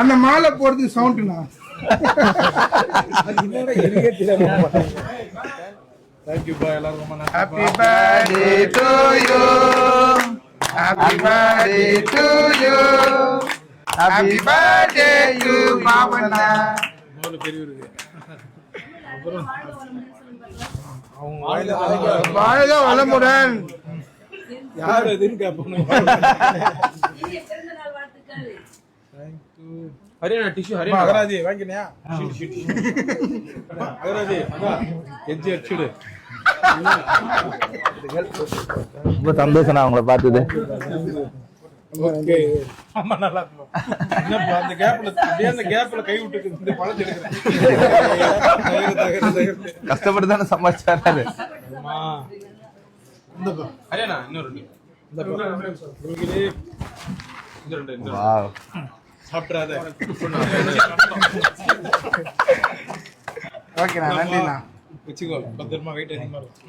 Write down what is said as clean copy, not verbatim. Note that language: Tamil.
அந்த மாலை போடுறது சவுண்டுண்ணா. தேங்க்யூப்பா எல்லாரும். Happy birthday to you, happy birthday to you, happy birthday to மாமண்ணா. பெரியவருக்கு வாழ்க வளமுடன். யார் எதுன்னு கேட்போம். ஹரியானா டிஷ்யூ ஹரியானா அகராதி வாங்கினியா? அகராதி எஞ்சி அடிச்சுடு. ரொம்ப சந்தோஷம் அவங்கள பார்த்தது. ஓகே ஆமா நல்லா இருக்கும். என்ன அந்த கேப்ல கை விட்டு இந்த பழத்தை எடுக்கிறேன். கஷ்டப்பட்டு தானே சமாளிச்சாரு. ஹரியானா இன்னொரு இந்த வாவ் சாப்பிட்றாத. ஓகேண்ணா, நன்றிண்ணா. வச்சுக்கோ, பத்திரமா வெயிட் அதிகமா இருக்கும்.